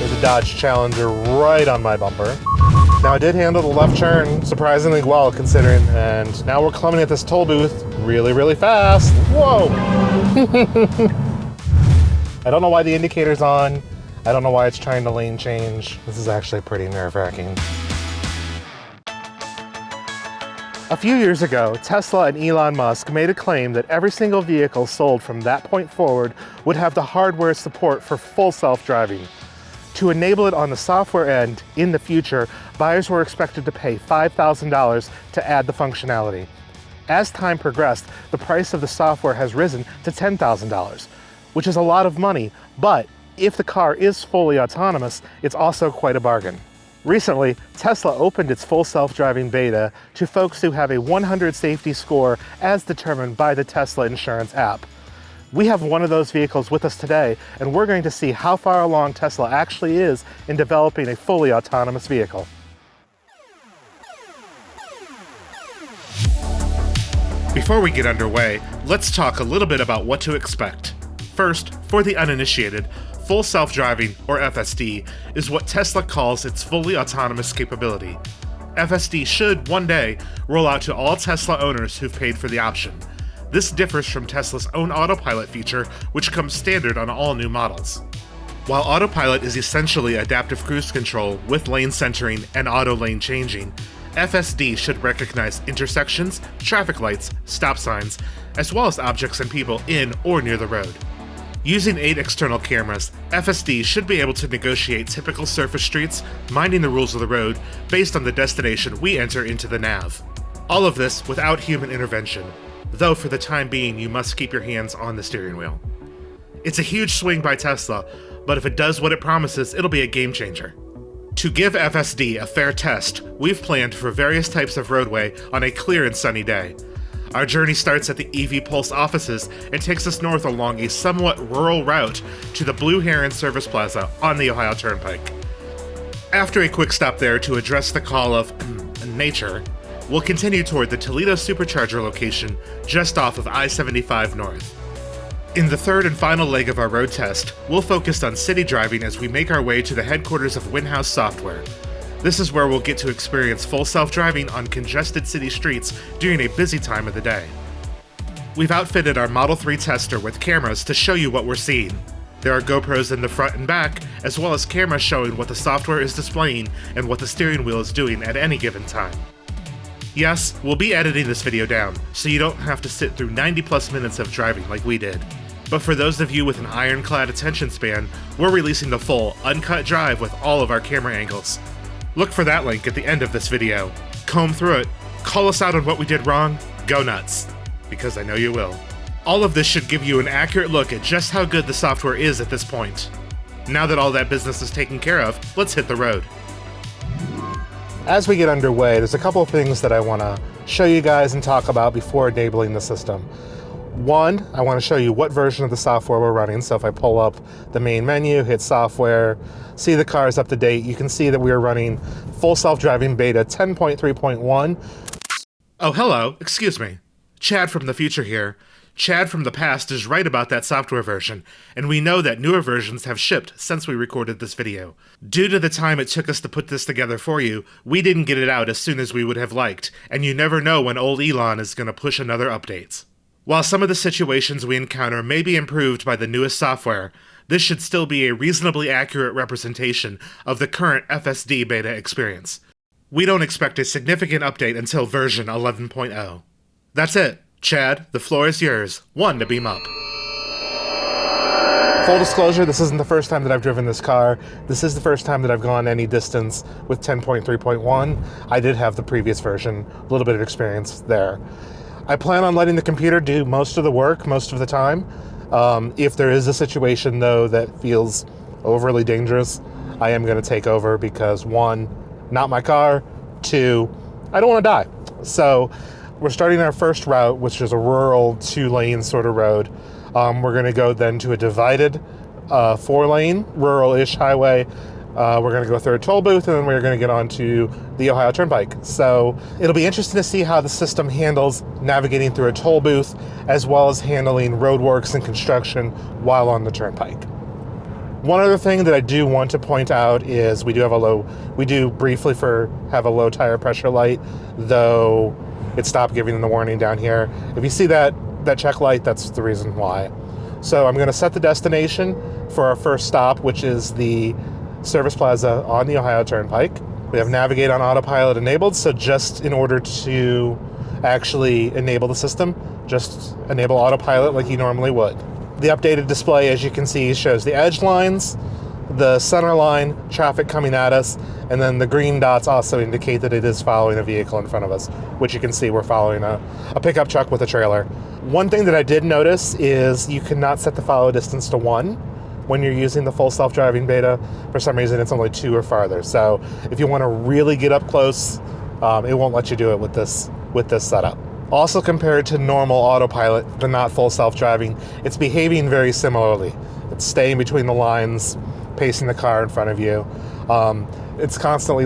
There's a Dodge Challenger right on my bumper. Now I did handle the left turn surprisingly well considering, and now we're coming at this toll booth really, really fast. Whoa! I don't know why the indicator's on. I don't know why it's trying to lane change. This is actually pretty nerve-wracking. A few years ago, Tesla and Elon Musk made a claim that every single vehicle sold from that point forward would have the hardware support for full self-driving. To enable it on the software end in the future, buyers were expected to pay $5,000 to add the functionality. As time progressed, the price of the software has risen to $10,000, which is a lot of money, but if the car is fully autonomous, it's also quite a bargain. Recently, Tesla opened its full self-driving beta to folks who have a 100 safety score as determined by the Tesla Insurance app. We have one of those vehicles with us today, and we're going to see how far along Tesla actually is in developing a fully autonomous vehicle. Before we get underway, let's talk a little bit about what to expect. First, for the uninitiated, full self-driving, or FSD, is what Tesla calls its fully autonomous capability. FSD should, one day, roll out to all Tesla owners who've paid for the option. This differs from Tesla's own autopilot feature, which comes standard on all new models. While autopilot is essentially adaptive cruise control with lane centering and auto lane changing, FSD should recognize intersections, traffic lights, stop signs, as well as objects and people in or near the road. Using 8 external cameras, FSD should be able to negotiate typical surface streets, minding the rules of the road, based on the destination we enter into the nav. All of this without human intervention, though for the time being you must keep your hands on the steering wheel. It's a huge swing by Tesla, but if it does what it promises, it'll be a game changer. To give FSD a fair test, we've planned for various types of roadway on a clear and sunny day. Our journey starts at the EV Pulse offices and takes us north along a somewhat rural route to the Blue Heron Service Plaza on the Ohio Turnpike. After a quick stop there to address the call of nature, we'll continue toward the Toledo Supercharger location just off of I-75 North. In the third and final leg of our road test, we'll focus on city driving as we make our way to the headquarters of Winhouse Software. This is where we'll get to experience full self-driving on congested city streets during a busy time of the day. We've outfitted our Model 3 tester with cameras to show you what we're seeing. There are GoPros in the front and back, as well as cameras showing what the software is displaying and what the steering wheel is doing at any given time. Yes, we'll be editing this video down, so you don't have to sit through 90+ minutes of driving like we did. But for those of you with an ironclad attention span, we're releasing the full, uncut drive with all of our camera angles. Look for that link at the end of this video. Comb through it, call us out on what we did wrong, go nuts, because I know you will. All of this should give you an accurate look at just how good the software is at this point. Now that all that business is taken care of, let's hit the road. As we get underway, there's a couple of things that I want to show you guys and talk about before enabling the system. One, I want to show you what version of the software we're running. So if I pull up the main menu, hit software, see the car is up to date, you can see that we are running full self-driving beta 10.3.1. Oh, hello, excuse me. Chad from the future here. Chad from the past is right about that software version, and we know that newer versions have shipped since we recorded this video. Due to the time it took us to put this together for you, we didn't get it out as soon as we would have liked, and you never know when old Elon is going to push another update. While some of the situations we encounter may be improved by the newest software, this should still be a reasonably accurate representation of the current FSD beta experience. We don't expect a significant update until version 11.0. That's it. Chad, the floor is yours. One to beam up. Full disclosure, this isn't the first time that I've driven this car. This is the first time that I've gone any distance with 10.3.1. I did have the previous version, a little bit of experience there. I plan on letting the computer do most of the work most of the time. If there is a situation, though, that feels overly dangerous, I am going to take over because, one, not my car, two, I don't want to die. So we're starting our first route, which is a rural 2-lane sort of road. We're going to go then to a divided 4-lane rural-ish highway. We're going to go through a toll booth, and then we're going to get onto the Ohio Turnpike. So it'll be interesting to see how the system handles navigating through a toll booth, as well as handling roadworks and construction while on the turnpike. One other thing that I do want to point out is we do briefly have a low tire pressure light, though it stopped giving the warning down here. If you see that check light, that's the reason why. So I'm going to set the destination for our first stop, which is the Service Plaza on the Ohio Turnpike. We have Navigate on Autopilot enabled, so just in order to actually enable the system, just enable Autopilot like you normally would. The updated display, as you can see, shows the edge lines, the center line, traffic coming at us, and then the green dots also indicate that it is following a vehicle in front of us, which you can see we're following a pickup truck with a trailer. One thing that I did notice is you cannot set the follow distance to 1 when you're using the full self-driving beta. For some reason, it's only 2 or farther. So if you want to really get up close, it won't let you do it with this setup. Also, compared to normal autopilot, but not full self-driving, it's behaving very similarly. It's staying between the lines, pacing the car in front of you. It's constantly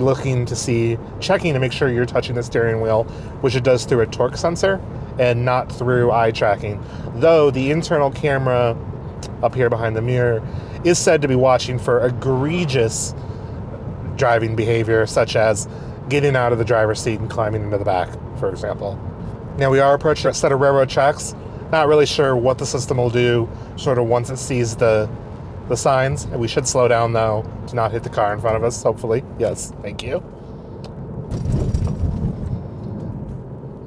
checking to make sure you're touching the steering wheel, which it does through a torque sensor and not through eye tracking. Though the internal camera up here behind the mirror is said to be watching for egregious driving behavior, such as getting out of the driver's seat and climbing into the back, for example. Now we are approaching a set of railroad tracks. Not really sure what the system will do sort of once it sees the signs. And we should slow down, though, to not hit the car in front of us, hopefully. Yes, thank you.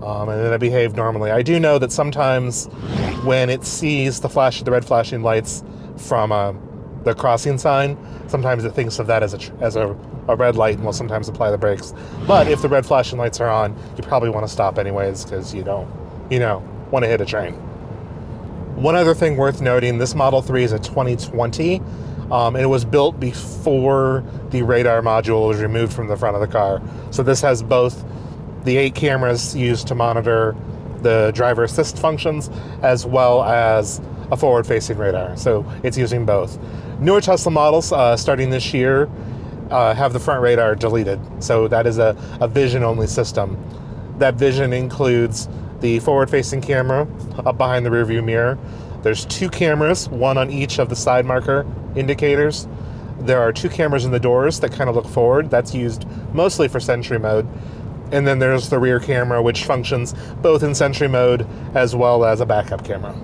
And then I behave normally. I do know that sometimes when it sees the red flashing lights from the crossing sign, sometimes it thinks of that as a red light and will sometimes apply the brakes. But if the red flashing lights are on, you probably want to stop anyways because you don't, want to hit a train. One other thing worth noting, this Model 3 is a 2020, and it was built before the radar module was removed from the front of the car. So this has both the 8 cameras used to monitor the driver assist functions, as well as a forward-facing radar. So it's using both. Newer Tesla models, starting this year, have the front radar deleted. So that is a vision-only system. That vision includes the forward-facing camera up behind the rearview mirror. There's 2 cameras, one on each of the side marker indicators. There are 2 cameras in the doors that kind of look forward. That's used mostly for Sentry mode. And then there's the rear camera, which functions both in Sentry mode as well as a backup camera.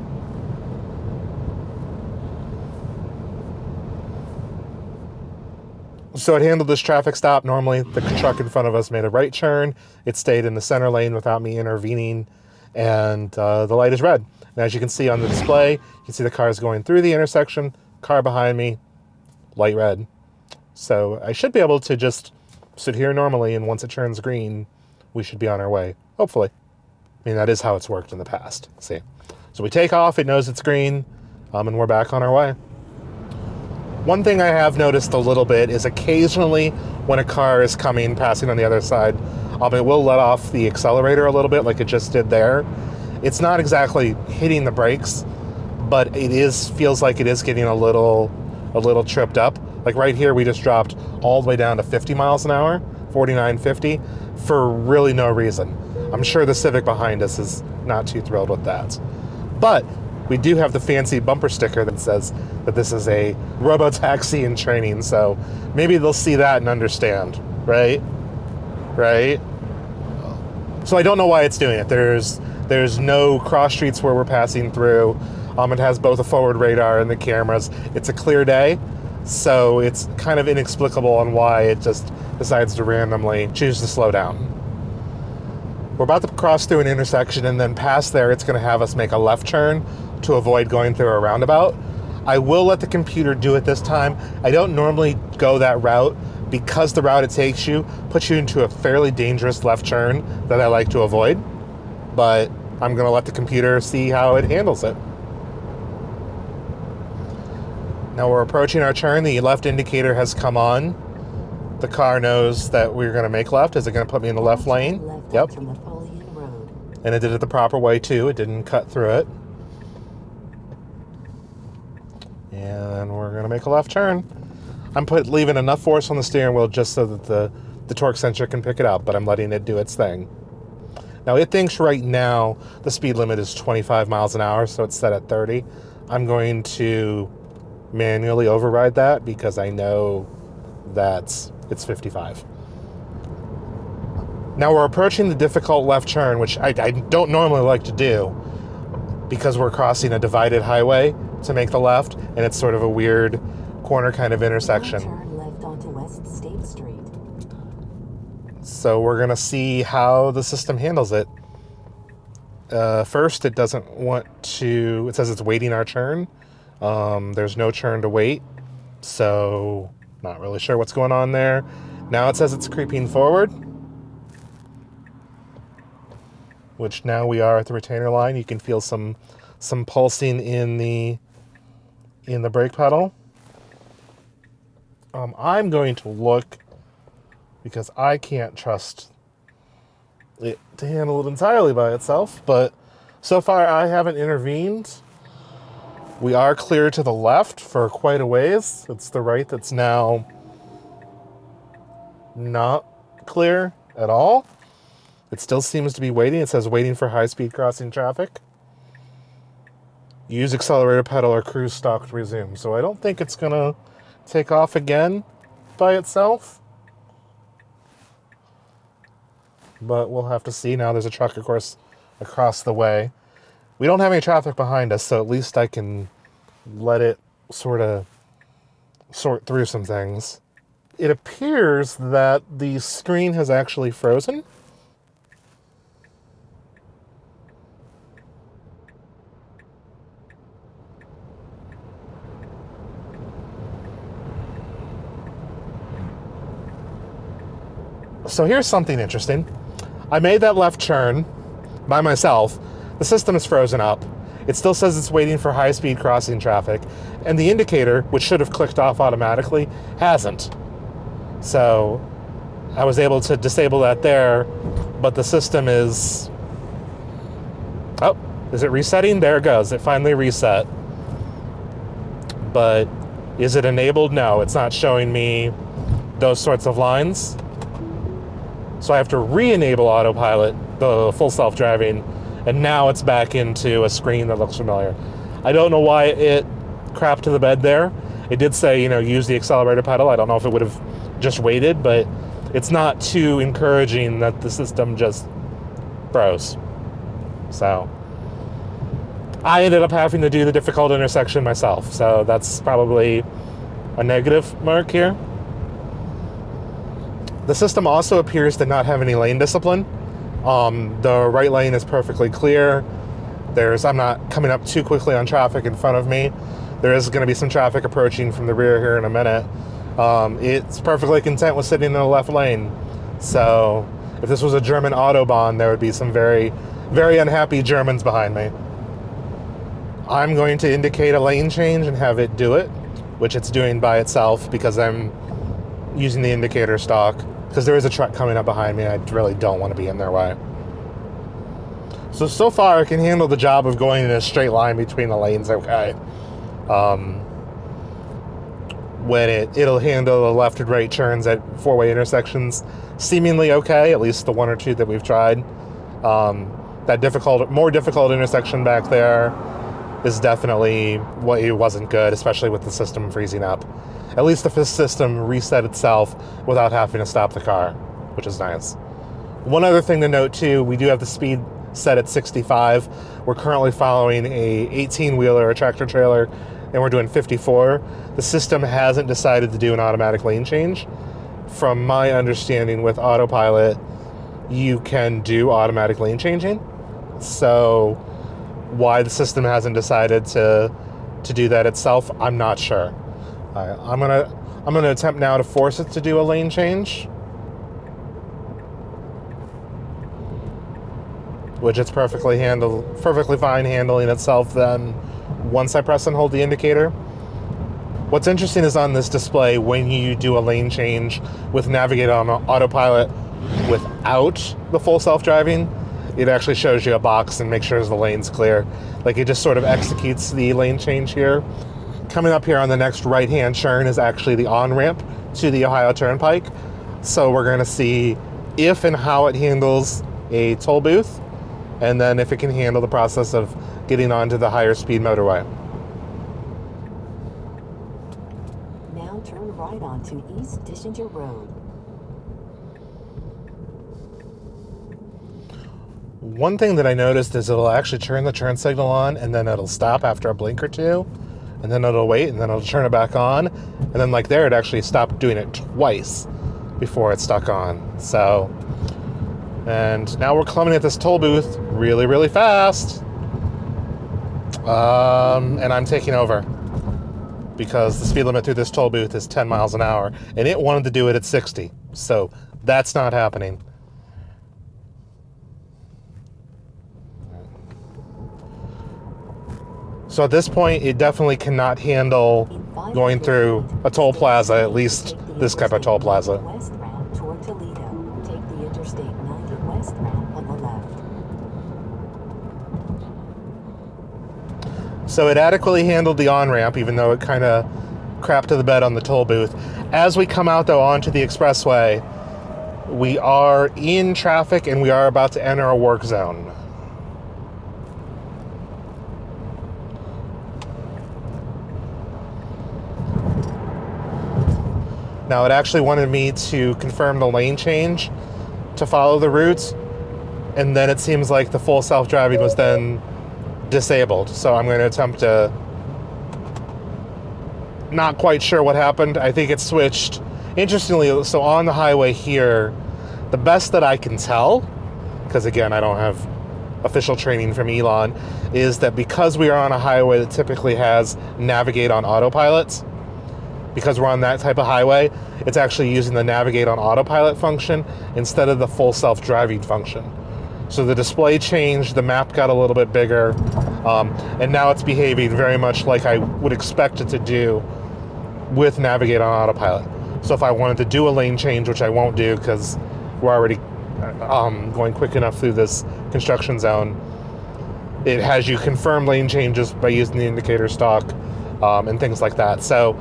So it handled this traffic stop. Normally, the truck in front of us made a right turn. It stayed in the center lane without me intervening, and the light is red. And as you can see on the display, you can see the cars going through the intersection, car behind me, light red. So I should be able to just sit here normally, and once it turns green, we should be on our way, hopefully. I mean, that is how it's worked in the past. See? So we take off, it knows it's green, and we're back on our way. One thing I have noticed a little bit is occasionally when a car is passing on the other side, it will let off the accelerator a little bit like it just did there. It's not exactly hitting the brakes, but feels like it is getting a little tripped up. Like right here, we just dropped all the way down to 50 miles an hour, 49, 50, for really no reason. I'm sure the Civic behind us is not too thrilled with that. But we do have the fancy bumper sticker that says that this is a robo-taxi in training, so maybe they'll see that and understand, right? Right? So I don't know why it's doing it. There's no cross streets where we're passing through. It has both a forward radar and the cameras. It's a clear day, so it's kind of inexplicable on why it just decides to randomly choose to slow down. We're about to cross through an intersection, and then past there, it's going to have us make a left turn to avoid going through a roundabout. I will let the computer do it this time. I don't normally go that route because the route it takes you puts you into a fairly dangerous left turn that I like to avoid, but I'm going to let the computer see how it handles it. Now we're approaching our turn. The left indicator has come on. The car knows that we're going to make left. Is it going to put me in the left lane? Yep. And it did it the proper way too. It didn't cut through it. And we're going to make a left turn. I'm leaving enough force on the steering wheel just so that the torque sensor can pick it up, but I'm letting it do its thing. Now it thinks right now the speed limit is 25 miles an hour, so it's set at 30. I'm going to manually override that because I know that it's 55. Now we're approaching the difficult left turn, which I don't normally like to do because we're crossing a divided highway to make the left, and it's sort of a weird corner kind of intersection. Turn left onto West State Street. So we're going to see how the system handles it. First, it doesn't want to... It says it's waiting our turn. There's no turn to wait, so not really sure what's going on there. Now it says it's creeping forward, which now we are at the retainer line. You can feel some pulsing in the brake pedal. I'm going to look because I can't trust it to handle it entirely by itself, but so far I haven't intervened. We are clear to the left for quite a ways. It's the right that's now not clear at all. It still seems to be waiting. It says waiting for high-speed crossing traffic. Use accelerator pedal or cruise stop to resume. So I don't think it's going to take off again by itself. But we'll have to see. Now there's a truck, of course, across the way. We don't have any traffic behind us, so at least I can let it sort through some things. It appears that the screen has actually frozen. So here's something interesting. I made that left turn by myself. The system is frozen up. It still says it's waiting for high-speed crossing traffic, and the indicator, which should have clicked off automatically, hasn't. So I was able to disable that there, but the system is... Oh, is it resetting? There it goes. It finally reset. But is it enabled? No, it's not showing me those sorts of lines. So I have to re-enable autopilot, the full self-driving, and now it's back into a screen that looks familiar. I don't know why it crapped to the bed there. It did say, use the accelerator pedal. I don't know if it would have just waited, but it's not too encouraging that the system just froze. So I ended up having to do the difficult intersection myself, so that's probably a negative mark here. The system also appears to not have any lane discipline. The right lane is perfectly clear. I'm not coming up too quickly on traffic in front of me. There is going to be some traffic approaching from the rear here in a minute. It's perfectly content with sitting in the left lane. So if this was a German Autobahn, there would be some very, very unhappy Germans behind me. I'm going to indicate a lane change and have it do it, which it's doing by itself because I'm using the indicator stock. Because there is a truck coming up behind me, and I really don't want to be in their way. So far, I can handle the job of going in a straight line between the lanes okay. When it'll handle the left and right turns at four-way intersections seemingly okay, at least the one or two that we've tried. That more difficult intersection back there is definitely it wasn't good, especially with the system freezing up. At least the system reset itself without having to stop the car, which is nice. One other thing to note too, we do have the speed set at 65. We're currently following a 18-wheeler, a tractor trailer, and we're doing 54. The system hasn't decided to do an automatic lane change. From my understanding with autopilot, you can do automatic lane changing. So why the system hasn't decided to do that itself, I'm not sure. I'm gonna attempt now to force it to do a lane change, which it's perfectly fine handling itself then once I press and hold the indicator. What's interesting is on this display, when you do a lane change with Navigate on autopilot without the full self-driving, it actually shows you a box and makes sure the lane's clear. Like, it just sort of executes the lane change here. Coming up here on the next right-hand turn is actually the on-ramp to the Ohio Turnpike. So we're going to see if and how it handles a toll booth, and then if it can handle the process of getting onto the higher speed motorway. right onto East Dishinger Road. One thing that I noticed is it'll actually turn the turn signal on, and then it'll stop after a blink or two, and then it'll wait, and then it'll turn it back on, and then like there, it actually stopped doing it twice before it stuck on. So, and now we're climbing at this toll booth really, really fast. And I'm taking over because the speed limit through this toll booth is 10 miles an hour, and it wanted to do it at 60. So that's not happening. So at this point, it definitely cannot handle going through a toll plaza, at least this type of toll plaza. West route toward Toledo. Take the Interstate 90 West route on the left. So it adequately handled the on-ramp, even though it kind of crapped to the bed on the toll booth. As we come out, though, onto the expressway, we are in traffic and we are about to enter a work zone. Now, it actually wanted me to confirm the lane change to follow the route, and then it seems like the full self-driving was then disabled. So I'm going to attempt to... Not quite sure what happened. I think it switched. Interestingly, so on the highway here, the best that I can tell, because again, I don't have official training from Elon, is that because we are on a highway that typically has navigate on autopilot, because we're on that type of highway, it's actually using the navigate on autopilot function instead of the full self-driving function. So the display changed, the map got a little bit bigger, and now it's behaving very much like I would expect it to do with navigate on autopilot. So if I wanted to do a lane change, which I won't do because we're already going quick enough through this construction zone, it has you confirm lane changes by using the indicator stalk and things like that. So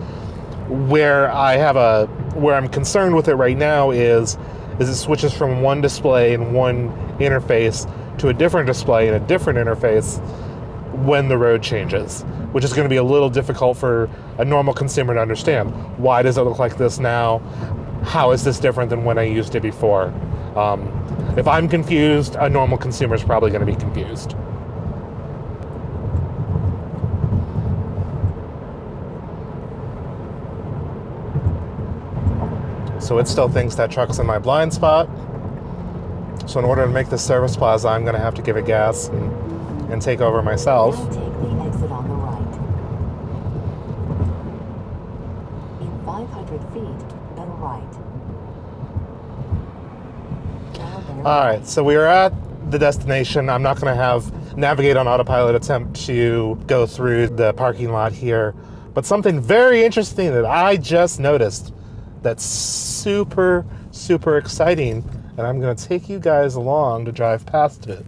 where I'm concerned with it right now is it switches from one display and one interface to a different display and a different interface when the road changes, which is going to be a little difficult for a normal consumer to understand. Why does it look like this now? How is this different than when I used it before? If I'm confused, a normal consumer is probably going to be confused. So it still thinks that truck's in my blind spot. So in order to make this service plaza, I'm going to have to give it gas and take over myself. Now take the exit on the right. In 500 feet, then right. Now bear All right, so we are at the destination. I'm not going to have navigate on autopilot attempt to go through the parking lot here. But something very interesting that I just noticed that's super, super exciting, and I'm going to take you guys along to drive past it.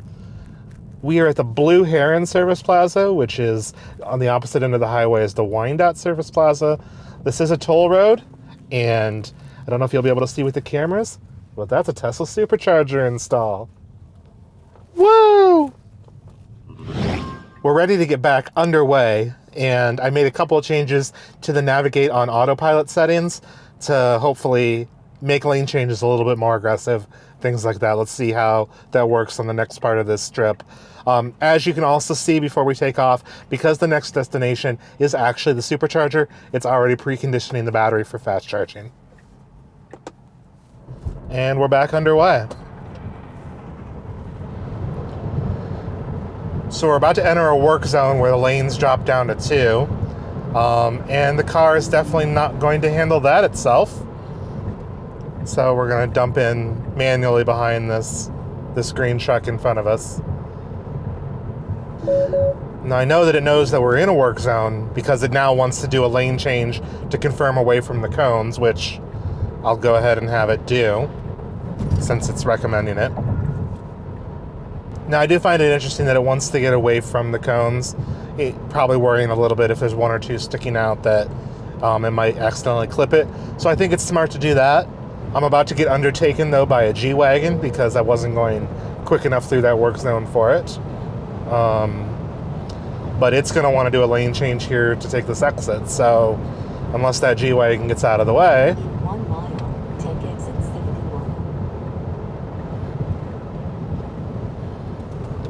We are at the Blue Heron Service Plaza, which is on the opposite end of the highway is the Wyandotte Service Plaza. This is a toll road, and I don't know if you'll be able to see with the cameras, but that's a Tesla supercharger install. Woo! We're ready to get back underway, and I made a couple of changes to the navigate on autopilot settings to hopefully make lane changes a little bit more aggressive, things like that. Let's see how that works on the next part of this strip. As you can also see before we take off, because the next destination is actually the supercharger, it's already preconditioning the battery for fast charging. And we're back underway. So we're about to enter a work zone where the lanes drop down to 2. And the car is definitely not going to handle that itself. So we're going to dump in manually behind this green truck in front of us. Now I know that it knows that we're in a work zone because it now wants to do a lane change to confirm away from the cones, which I'll go ahead and have it do since it's recommending it. Now I do find it interesting that it wants to get away from the cones. Probably worrying a little bit if there's one or two sticking out that it might accidentally clip it. So I think it's smart to do that. I'm about to get undertaken though by a G-Wagon because I wasn't going quick enough through that work zone for it. But it's going to want to do a lane change here to take this exit. So Unless that G-Wagon gets out of the way. In 1 mile, take exit 71.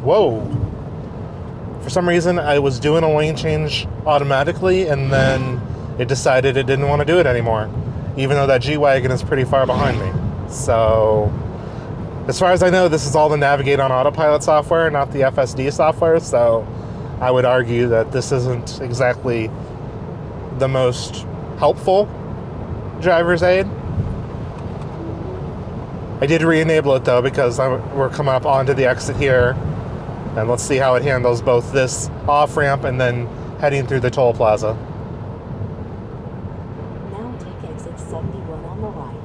Whoa. For some reason, I was doing a lane change automatically, and then it decided it didn't want to do it anymore, even though that G-Wagon is pretty far behind me. So, as far as I know, this is all the Navigate on Autopilot software, not the FSD software, so I would argue that this isn't exactly the most helpful driver's aid. I did re-enable it though, because we're coming up onto the exit here, and let's see how it handles both this off-ramp and then heading through the toll plaza. Now take exit 71 on the right.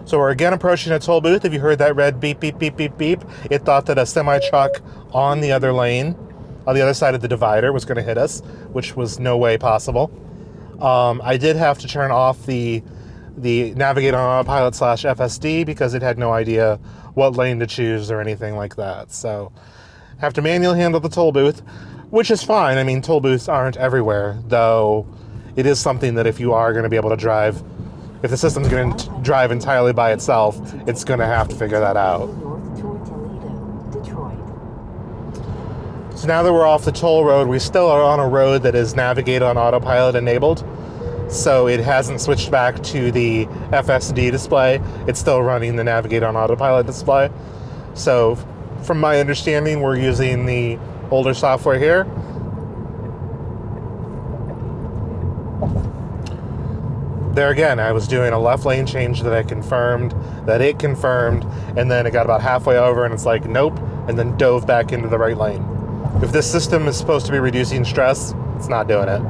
So we're again approaching a toll booth. If you heard that red beep, beep, beep, beep, beep, it thought that a semi-truck on the other lane, on the other side of the divider, was going to hit us, which was no way possible. I did have to turn off the Navigate on Autopilot / FSD because it had no idea what lane to choose or anything like that. So I have to manually handle the toll booth, which is fine. I mean, toll booths aren't everywhere, though it is something that if you are going to be able to drive, if the system's going to drive entirely by itself, it's going to have to figure that out. North toward Toledo, Detroit. So now that we're off the toll road, we still are on a road that is Navigate on Autopilot enabled. So it hasn't switched back to the FSD display. It's still running the Navigate on Autopilot display. So from my understanding, we're using the older software here. There again, I was doing a left lane change that I confirmed, that it confirmed, and then it got about halfway over and it's like, nope, and then dove back into the right lane. If this system is supposed to be reducing stress, it's not doing it.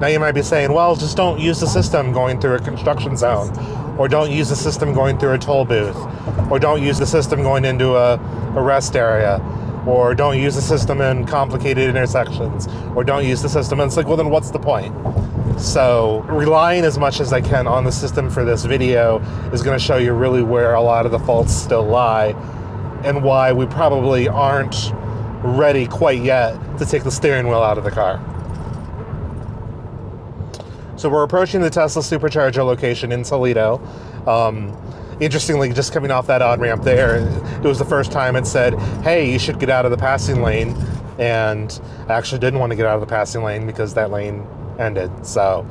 Now you might be saying, well, just don't use the system going through a construction zone, or don't use the system going through a toll booth, or don't use the system going into a rest area, or don't use the system in complicated intersections, or don't use the system. And it's like, well, then what's the point? So relying as much as I can on the system for this video is going to show you really where a lot of the faults still lie and why we probably aren't ready quite yet to take the steering wheel out of the car. So we're approaching the Tesla Supercharger location in Toledo. Interestingly, just coming off that on-ramp there, it was the first time it said, hey, you should get out of the passing lane. And I actually didn't want to get out of the passing lane because that lane ended. So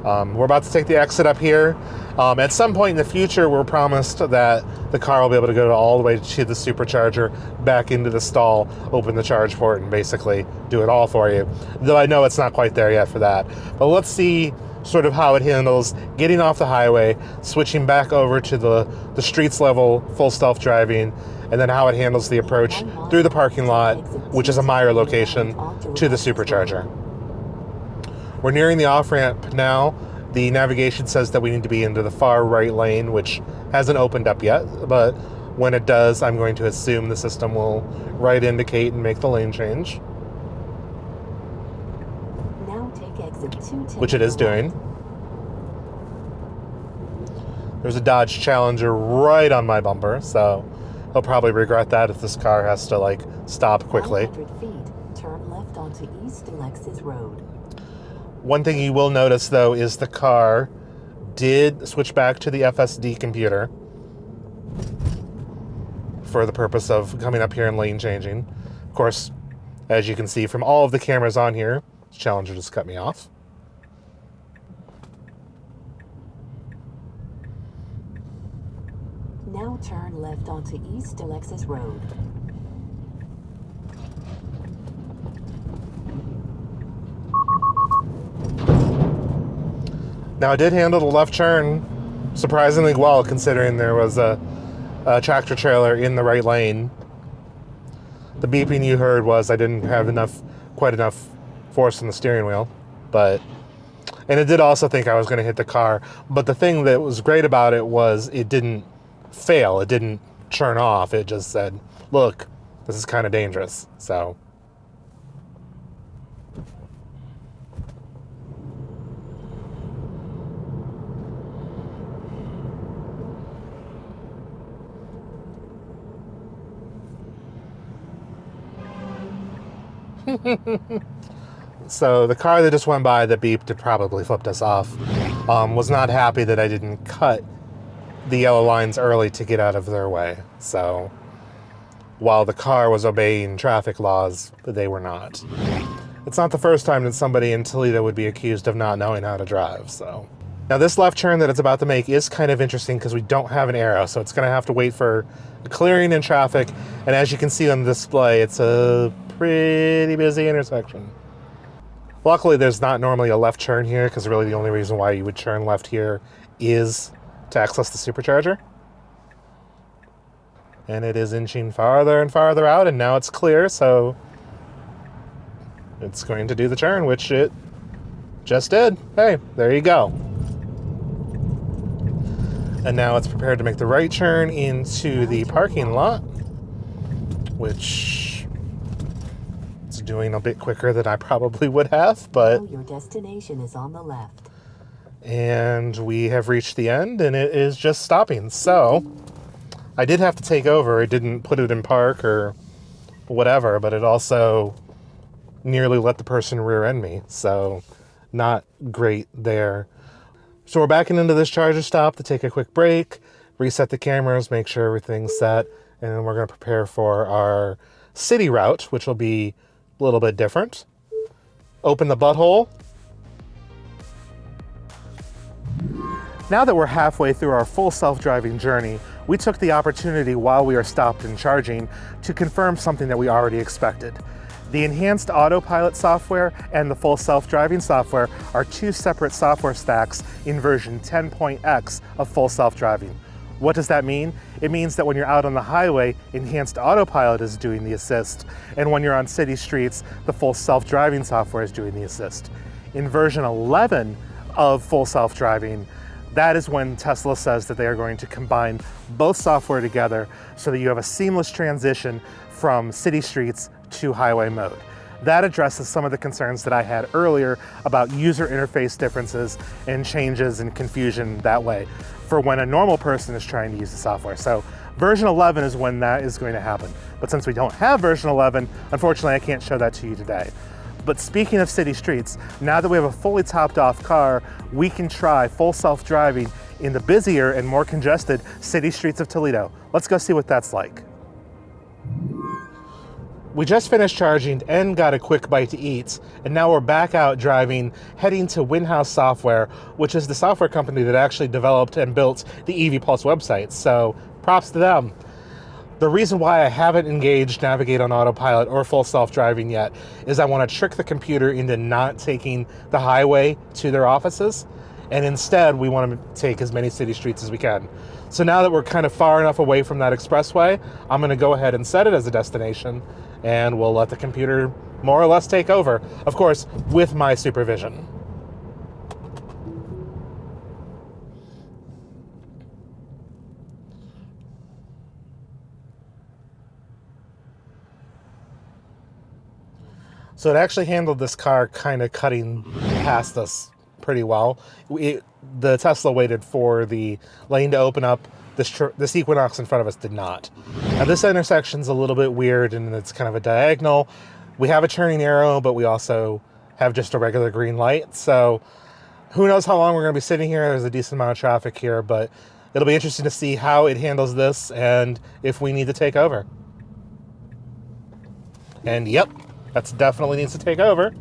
we're about to take the exit up here. At some point in the future, we're promised that the car will be able to go all the way to the supercharger, back into the stall, open the charge port, and basically do it all for you. Though I know it's not quite there yet for that. But let's see sort of how it handles getting off the highway, switching back over to the streets level, full self-driving, and then how it handles the approach through the parking lot, which is a Meyer location, to the supercharger. We're nearing the off-ramp now. The navigation says that we need to be into the far right lane, which hasn't opened up yet, but when it does, I'm going to assume the system will right indicate and make the lane change, Now take exit 210. which it is doing. There's a Dodge Challenger right on my bumper, so he'll probably regret that if this car has to, like, stop quickly. 100 feet, turn left onto East Alexis Road. One thing you will notice, though, is the car did switch back to the FSD computer for the purpose of coming up here and lane changing. Of course, as you can see from all of the cameras on here, Challenger just cut me off. Now turn left onto East Alexis Road. Now, I did handle the left turn surprisingly well, considering there was a tractor trailer in the right lane. The beeping you heard was I didn't have quite enough force on the steering wheel, and it did also think I was going to hit the car. But the thing that was great about it was it didn't fail. It didn't churn off. It just said, look, this is kind of dangerous. So So the car that just went by that beeped, it probably flipped us off, was not happy that I didn't cut the yellow lines early to get out of their way. So while the car was obeying traffic laws, they were not. It's not the first time that somebody in Toledo would be accused of not knowing how to drive, so. Now this left turn that it's about to make is kind of interesting because we don't have an arrow, so it's going to have to wait for a clearing in traffic, and as you can see on the display, it's a pretty busy intersection. Luckily, there's not normally a left turn here, because really the only reason why you would turn left here is to access the supercharger. And it is inching farther and farther out, and now it's clear, so it's going to do the turn, which it just did. Hey, there you go. And now it's prepared to make the right turn into the parking lot, which it's doing a bit quicker than I probably would have, but... Your destination is on the left. And we have reached the end, and it is just stopping. So, I did have to take over. It didn't put it in park or whatever, but it also nearly let the person rear end me. So, not great there. So we're backing into this charger stop to take a quick break, reset the cameras, make sure everything's set, and then we're going to prepare for our city route, which will be a little bit different. Open the butthole. Now that we're halfway through our full self-driving journey, we took the opportunity while we are stopped and charging to confirm something that we already expected. The enhanced autopilot software and the full self-driving software are two separate software stacks in version 10.x of full self-driving. What does that mean? It means that when you're out on the highway, enhanced autopilot is doing the assist, and when you're on city streets, the full self-driving software is doing the assist. In version 11 of full self-driving, that is when Tesla says that they are going to combine both software together so that you have a seamless transition from city streets to highway mode. That addresses some of the concerns that I had earlier about user interface differences and changes and confusion that way for when a normal person is trying to use the software. So version 11 is when that is going to happen. But since we don't have version 11, unfortunately I can't show that to you today. But speaking of city streets, now that we have a fully topped off car, we can try full self-driving in the busier and more congested city streets of Toledo. Let's go see what that's like. We just finished charging and got a quick bite to eat, and now we're back out driving, heading to Winhouse Software, which is the software company that actually developed and built the EV Pulse website, so props to them. The reason why I haven't engaged Navigate on Autopilot or full self-driving yet is I want to trick the computer into not taking the highway to their offices, and instead we want to take as many city streets as we can. So now that we're kind of far enough away from that expressway, I'm going to go ahead and set it as a destination, and we'll let the computer more or less take over, of course, with my supervision. So it actually handled this car kind of cutting past us pretty well. The Tesla waited for the lane to open up. This Equinox in front of us did not. Now this intersection's a little bit weird and it's kind of a diagonal. We have a turning arrow, but we also have just a regular green light. So who knows how long we're going to be sitting here. There's a decent amount of traffic here, but it'll be interesting to see how it handles this and if we need to take over. And yep, that's definitely needs to take over,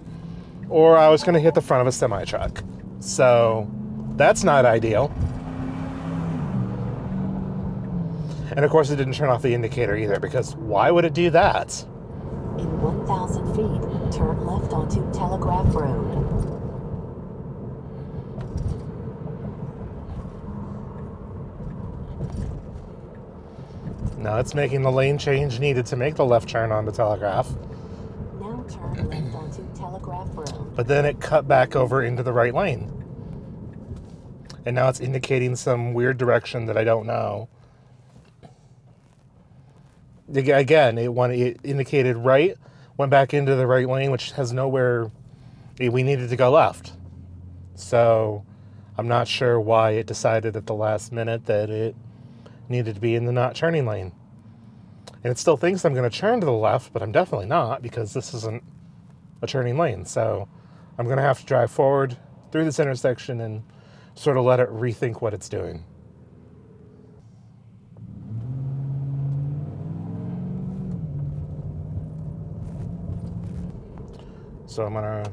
or I was going to hit the front of a semi-truck. So that's not ideal. And of course it didn't turn off the indicator either, because why would it do that? In 1,000 feet, turn left onto Telegraph Road. Now it's making the lane change needed to make the left turn onto Telegraph. Now turn left onto Telegraph Road. But then it cut back over into the right lane. And now it's indicating some weird direction that I don't know. Again, it indicated right, went back into the right lane, which has nowhere we needed to go left. So I'm not sure why it decided at the last minute that it needed to be in the not turning lane. And it still thinks I'm going to turn to the left, but I'm definitely not, because this isn't a turning lane. So I'm going to have to drive forward through this intersection and sort of let it rethink what it's doing. So I'm going to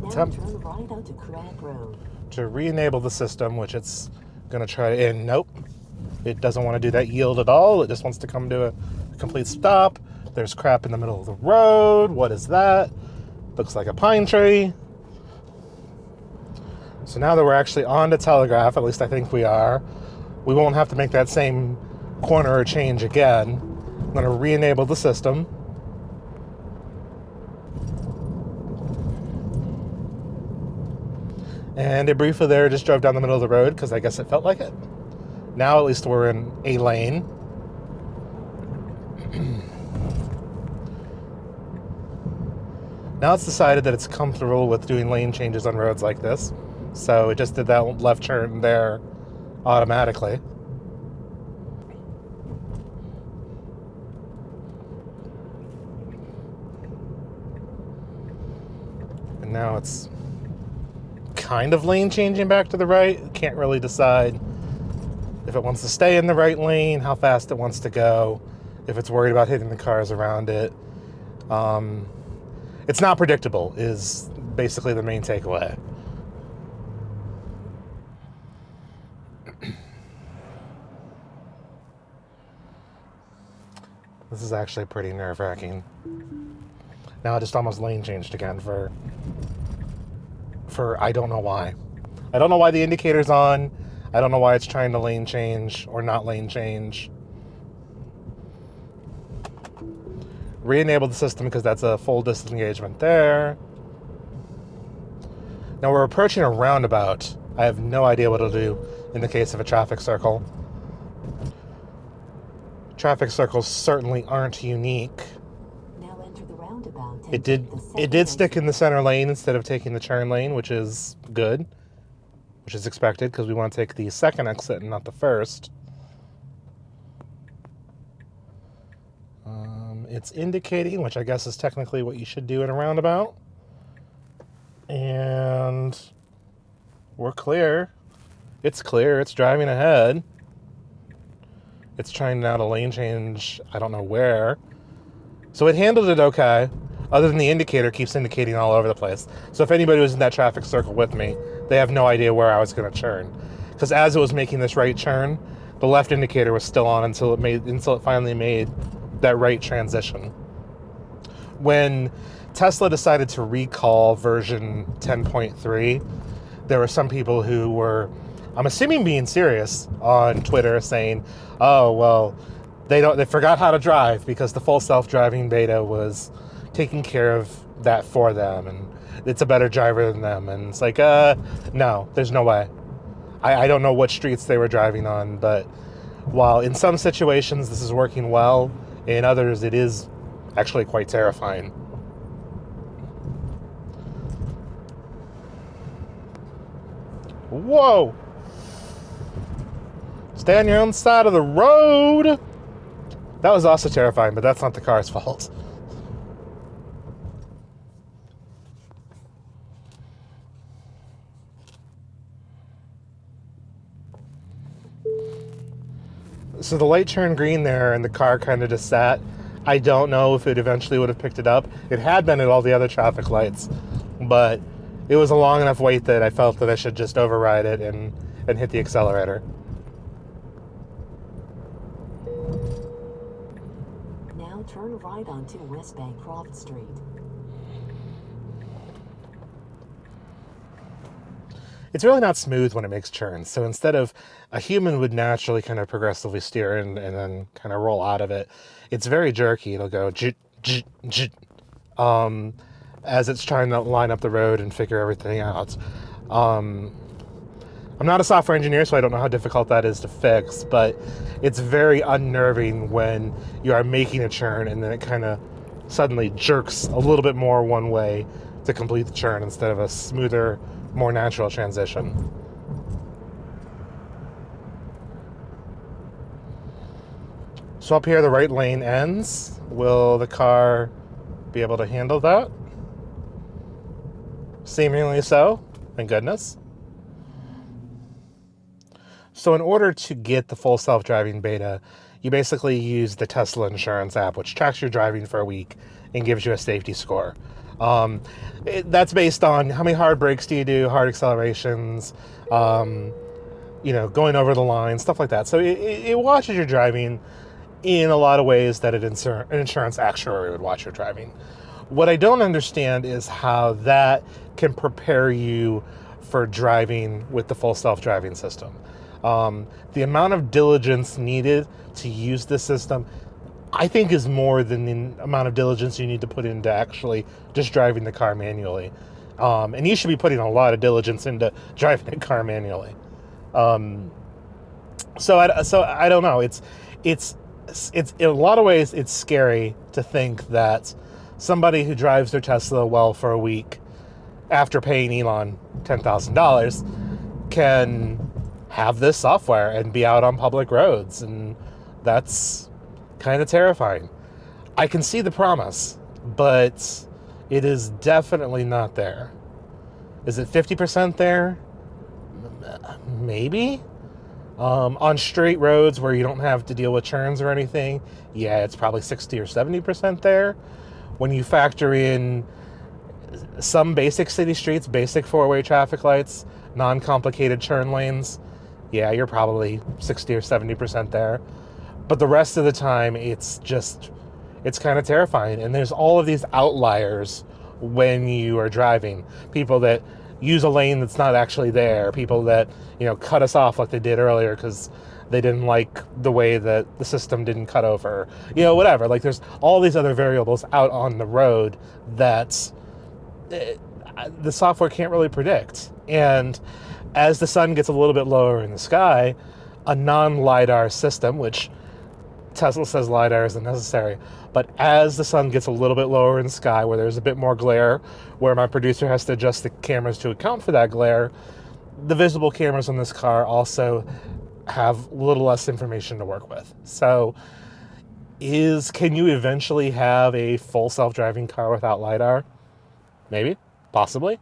Now attempt turn right onto Craig Road. to re-enable the system, which it's going to try, and nope, it doesn't want to do that yield at all. It just wants to come to a complete stop. There's crap in the middle of the road. What is that? Looks like a pine tree. So now that we're actually on to Telegraph, at least I think we are, we won't have to make that same corner change again. I'm going to re-enable the system. And it briefly there just drove down the middle of the road because I guess it felt like it. Now at least we're in a lane. Now it's decided that it's comfortable with doing lane changes on roads like this. So it just did that left turn there automatically. And now it's kind of lane changing back to the right. Can't really decide if it wants to stay in the right lane, how fast it wants to go, if it's worried about hitting the cars around it. It's not predictable is basically the main takeaway. This is actually pretty nerve-wracking. Now I just almost lane changed again for I don't know why. I don't know why the indicator's on. I don't know why it's trying to lane change or not lane change. Re-enable the system because that's a full disengagement there. Now we're approaching a roundabout. I have no idea what it'll do in the case of a traffic circle. Traffic circles certainly aren't unique. Now enter the roundabout. It did stick in the center lane instead of taking the turn lane, which is good, which is expected because we want to take the second exit and not the first. It's indicating, which I guess is technically what you should do in a roundabout. And we're clear. It's clear. It's driving ahead. It's trying now to lane change, I don't know where. So it handled it okay, other than the indicator keeps indicating all over the place. So if anybody was in that traffic circle with me, they have no idea where I was going to turn. Because as it was making this right turn, the left indicator was still on until it finally made that right transition. When Tesla decided to recall version 10.3, there were some people who were, I'm assuming being serious, on Twitter saying, oh, well, they forgot how to drive because the full self-driving beta was taking care of that for them and it's a better driver than them. And it's like, no, there's no way. I don't know what streets they were driving on, but while in some situations this is working well, in others it is actually quite terrifying. Whoa! Stay on your own side of the road! That was also terrifying, but that's not the car's fault. So the light turned green there and the car kind of just sat. I don't know if it eventually would have picked it up. It had been at all the other traffic lights, but it was a long enough wait that I felt that I should just override it and hit the accelerator. Now turn right onto West Bancroft Street. It's really not smooth when it makes turns. So instead of a human would naturally kind of progressively steer and then kind of roll out of it, it's very jerky. It'll go jit, jit, jit, as it's trying to line up the road and figure everything out. I'm not a software engineer, so I don't know how difficult that is to fix, but it's very unnerving when you are making a turn and then it kind of suddenly jerks a little bit more one way to complete the turn instead of a smoother, more natural transition. So up here the right lane ends. Will the car be able to handle that? Seemingly so, thank goodness. So in order to get the full self-driving beta, you basically use the Tesla Insurance app, which tracks your driving for a week and gives you a safety score. That's based on how many hard brakes do you do, hard accelerations, going over the line, stuff like that. So it watches your driving in a lot of ways that an insurance actuary would watch your driving. What I don't understand is how that can prepare you for driving with the full self-driving system. The amount of diligence needed to use this system, I think, is more than the amount of diligence you need to put into actually just driving the car manually. And you should be putting a lot of diligence into driving a car manually. So I don't know. It's in a lot of ways, it's scary to think that somebody who drives their Tesla well for a week after paying Elon $10,000 can have this software and be out on public roads. And that's kind of terrifying. I can see the promise, but it is definitely not there. Is it 50% there? Maybe. On straight roads where you don't have to deal with turns or anything, yeah, it's probably 60 or 70% there. When you factor in some basic city streets, basic four-way traffic lights, non-complicated turn lanes, yeah, you're probably 60 or 70% there. But the rest of the time, it's kind of terrifying. And there's all of these outliers when you are driving. People that use a lane that's not actually there. People that, cut us off like they did earlier because they didn't like the way that the system didn't cut over. Whatever. Like, there's all these other variables out on the road that the software can't really predict. And as the sun gets a little bit lower in the sky, a non-LiDAR system, which Tesla says LiDAR isn't necessary, but as the sun gets a little bit lower in the sky, where there's a bit more glare, where my producer has to adjust the cameras to account for that glare, the visible cameras on this car also have a little less information to work with. So can you eventually have a full self-driving car without LiDAR? Maybe, possibly.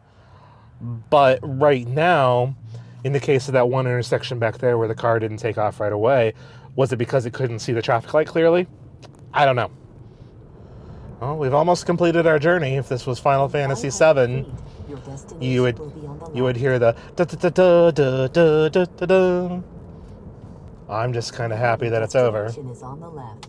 But right now, in the case of that one intersection back there where the car didn't take off right away, was it because it couldn't see the traffic light clearly? I don't know. Well, we've almost completed our journey. If this was Final Fantasy VII, you would hear the da-da-da-da-da-da-da-da. I'm just kind of happy that it's over. Is on the left.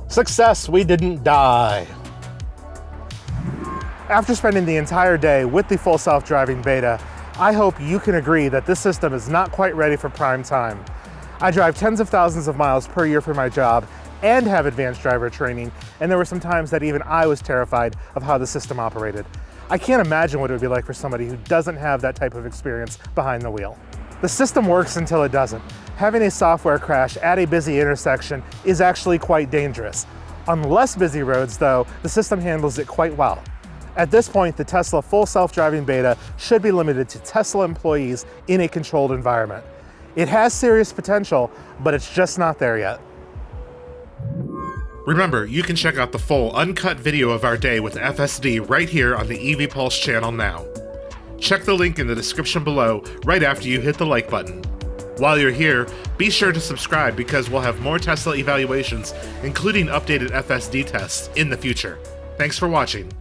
Success, we didn't die. After spending the entire day with the full self-driving beta, I hope you can agree that this system is not quite ready for prime time. I drive tens of thousands of miles per year for my job and have advanced driver training, and there were some times that even I was terrified of how the system operated. I can't imagine what it would be like for somebody who doesn't have that type of experience behind the wheel. The system works until it doesn't. Having a software crash at a busy intersection is actually quite dangerous. On less busy roads, though, the system handles it quite well. At this point, the Tesla full self-driving beta should be limited to Tesla employees in a controlled environment. It has serious potential, but it's just not there yet. Remember, you can check out the full uncut video of our day with FSD right here on the EV Pulse channel now. Check the link in the description below right after you hit the like button. While you're here, be sure to subscribe because we'll have more Tesla evaluations, including updated FSD tests, in the future. Thanks for watching.